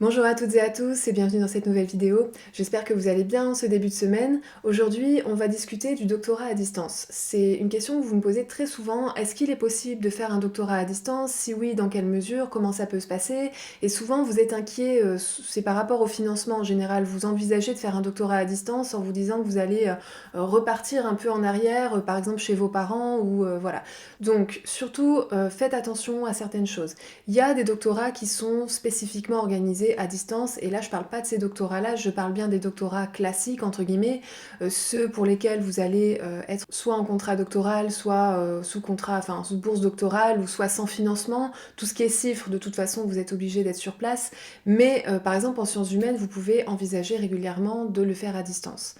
Bonjour à toutes et à tous et bienvenue dans cette nouvelle vidéo. J'espère que vous allez bien en ce début de semaine. Aujourd'hui, on va discuter du doctorat à distance. C'est une question que vous me posez très souvent. Est-ce qu'il est possible de faire un doctorat à distance? Si oui, dans quelle mesure? Comment ça peut se passer? Et souvent, vous êtes inquiet, c'est par rapport au financement en général. Vous envisagez de faire un doctorat à distance en vous disant que vous allez repartir un peu en arrière, par exemple chez vos parents ou voilà. Donc, surtout, faites attention à certaines choses. Il y a des doctorats qui sont spécifiquement organisés à distance, et là je parle pas de ces doctorats-là, je parle bien des doctorats classiques, entre guillemets, ceux pour lesquels vous allez être soit en contrat doctoral, soit sous contrat, enfin sous bourse doctorale, ou soit sans financement. Tout ce qui est chiffres, de toute façon, vous êtes obligé d'être sur place, mais par exemple en sciences humaines, vous pouvez envisager régulièrement de le faire à distance.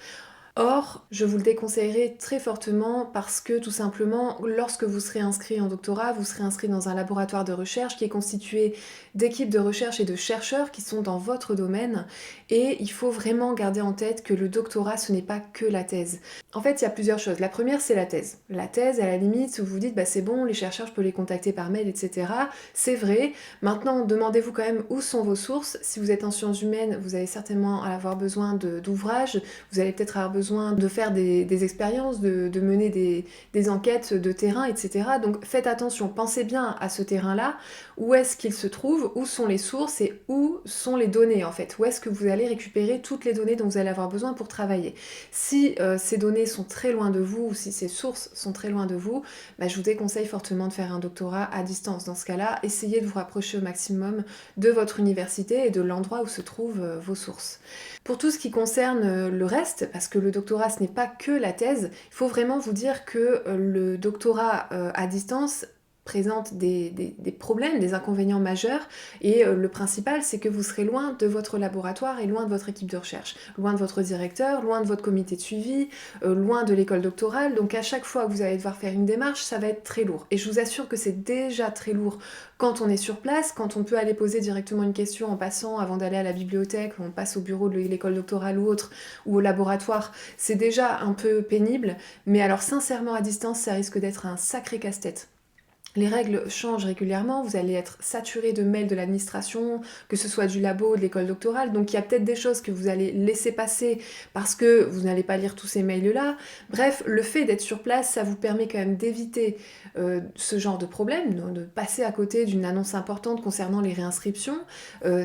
Or, je vous le déconseillerais très fortement parce que tout simplement, lorsque vous serez inscrit en doctorat, vous serez inscrit dans un laboratoire de recherche qui est constitué d'équipes de recherche et de chercheurs qui sont dans votre domaine, et il faut vraiment garder en tête que le doctorat, ce n'est pas que la thèse. En fait, il y a plusieurs choses. La première, c'est la thèse. La thèse, à la limite, vous vous dites, bah c'est bon, les chercheurs, je peux les contacter par mail, etc. C'est vrai. Maintenant, demandez-vous quand même où sont vos sources. Si vous êtes en sciences humaines, vous allez certainement avoir besoin d'ouvrages. Vous allez peut-être avoir besoin de faire des expériences, de mener des enquêtes de terrain, etc. Donc faites attention, pensez bien à ce terrain-là, où est-ce qu'il se trouve, où sont les sources et où sont les données en fait, où est-ce que vous allez récupérer toutes les données dont vous allez avoir besoin pour travailler. Si ces données sont très loin de vous, ou si ces sources sont très loin de vous, bah, je vous déconseille fortement de faire un doctorat à distance. Dans ce cas-là, essayez de vous rapprocher au maximum de votre université et de l'endroit où se trouvent vos sources. Pour tout ce qui concerne le reste, parce que le doctorat ce n'est pas que la thèse, il faut vraiment vous dire que le doctorat à distance présente des problèmes, des inconvénients majeurs, et le principal c'est que vous serez loin de votre laboratoire et loin de votre équipe de recherche, loin de votre directeur, loin de votre comité de suivi, loin de l'école doctorale, donc à chaque fois que vous allez devoir faire une démarche, ça va être très lourd. Et je vous assure que c'est déjà très lourd quand on est sur place, quand on peut aller poser directement une question en passant avant d'aller à la bibliothèque, ou on passe au bureau de l'école doctorale ou autre, ou au laboratoire, c'est déjà un peu pénible, mais alors sincèrement à distance, ça risque d'être un sacré casse-tête. Les règles changent régulièrement, vous allez être saturé de mails de l'administration, que ce soit du labo ou de l'école doctorale, donc il y a peut-être des choses que vous allez laisser passer parce que vous n'allez pas lire tous ces mails-là. Bref, le fait d'être sur place, ça vous permet quand même d'éviter ce genre de problème, de passer à côté d'une annonce importante concernant les réinscriptions.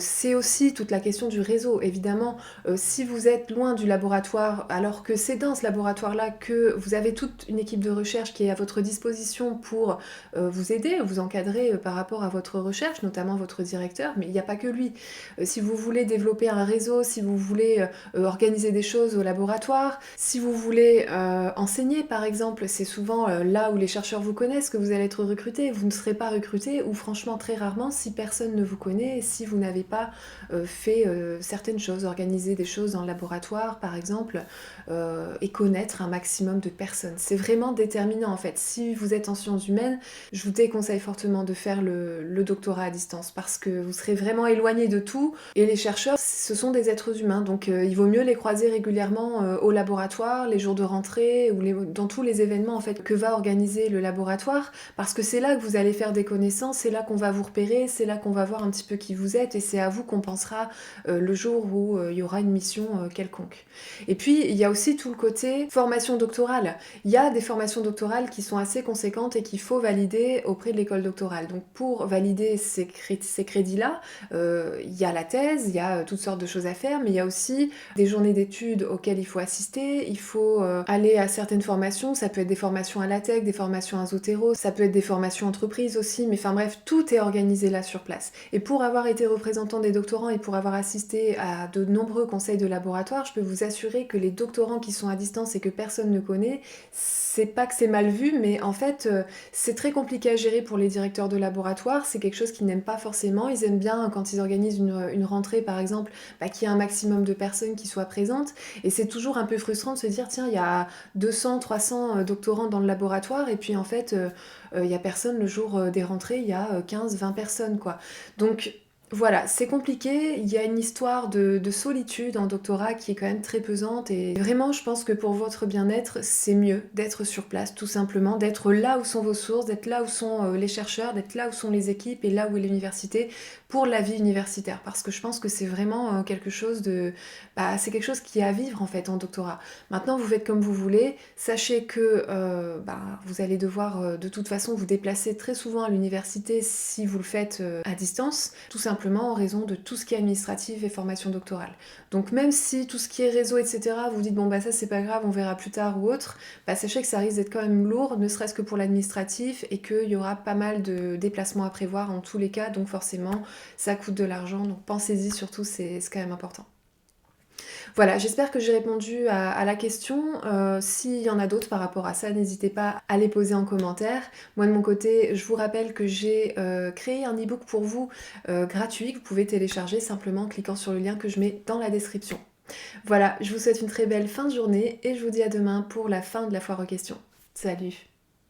C'est aussi toute la question du réseau, évidemment. Si vous êtes loin du laboratoire, alors que c'est dans ce laboratoire-là que vous avez toute une équipe de recherche qui est à votre disposition pour vous aider, vous encadrer par rapport à votre recherche, notamment votre directeur, mais il n'y a pas que lui. Si vous voulez développer un réseau, si vous voulez organiser des choses au laboratoire, si vous voulez enseigner par exemple, c'est souvent là où les chercheurs vous connaissent que vous allez être recruté. Vous ne serez pas recruté, ou franchement très rarement, si personne ne vous connaît et si vous n'avez pas fait certaines choses, organiser des choses dans le laboratoire par exemple, et connaître un maximum de personnes. C'est vraiment déterminant en fait. Si vous êtes en sciences humaines, je vous déconseille fortement de faire le doctorat à distance parce que vous serez vraiment éloigné de tout, et les chercheurs, ce sont des êtres humains, donc il vaut mieux les croiser régulièrement au laboratoire, les jours de rentrée, ou dans tous les événements en fait que va organiser le laboratoire, parce que c'est là que vous allez faire des connaissances, c'est là qu'on va vous repérer, c'est là qu'on va voir un petit peu qui vous êtes, et c'est à vous qu'on pensera le jour où il y aura une mission quelconque. Et puis il y a aussi tout le côté formation doctorale. Il y a des formations doctorales qui sont assez conséquentes et qu'il faut valider auprès de l'école doctorale. Donc pour valider ces crédits-là, il y a la thèse, il y a toutes sortes de choses à faire, mais il y a aussi des journées d'études auxquelles il faut assister, il faut aller à certaines formations, ça peut être des formations à la tech, des formations à Zotero, ça peut être des formations entreprises aussi, mais enfin bref, tout est organisé là sur place. Et pour avoir été représentant des doctorants et pour avoir assisté à de nombreux conseils de laboratoire, je peux vous assurer que les doctorants qui sont à distance et que personne ne connaît, c'est pas que c'est mal vu, mais en fait, c'est très compliqué à gérer pour les directeurs de laboratoire, c'est quelque chose qu'ils n'aiment pas forcément. Ils aiment bien, quand ils organisent une rentrée par exemple, bah, qu'il y ait un maximum de personnes qui soient présentes, et c'est toujours un peu frustrant de se dire tiens, il y a 200, 300 doctorants dans le laboratoire, et puis en fait, il y a personne le jour des rentrées, il y a 15, 20 personnes quoi. Donc Voilà, c'est compliqué, il y a une histoire de solitude en doctorat qui est quand même très pesante et vraiment je pense que pour votre bien-être, c'est mieux d'être sur place tout simplement, d'être là où sont vos sources, d'être là où sont, les chercheurs, d'être là où sont les équipes et là où est l'université pour la vie universitaire. Parce que je pense que c'est vraiment, quelque chose de c'est quelque chose qui est à vivre en fait en doctorat. Maintenant vous faites comme vous voulez, sachez que, vous allez devoir, de toute façon vous déplacer très souvent à l'université si vous le faites, à distance, tout simplement en raison de tout ce qui est administratif et formation doctorale. Donc même si tout ce qui est réseau, etc., vous dites bon bah ça c'est pas grave, on verra plus tard ou autre, sachez que ça risque d'être quand même lourd, ne serait-ce que pour l'administratif, et qu'il y aura pas mal de déplacements à prévoir en tous les cas, donc forcément ça coûte de l'argent, donc pensez-y surtout, c'est quand même important. Voilà, j'espère que j'ai répondu à la question. S'il y en a d'autres par rapport à ça, n'hésitez pas à les poser en commentaire. Moi de mon côté, je vous rappelle que j'ai créé un e-book pour vous gratuit que vous pouvez télécharger simplement en cliquant sur le lien que je mets dans la description. Voilà, je vous souhaite une très belle fin de journée et je vous dis à demain pour la fin de la foire aux questions. Salut!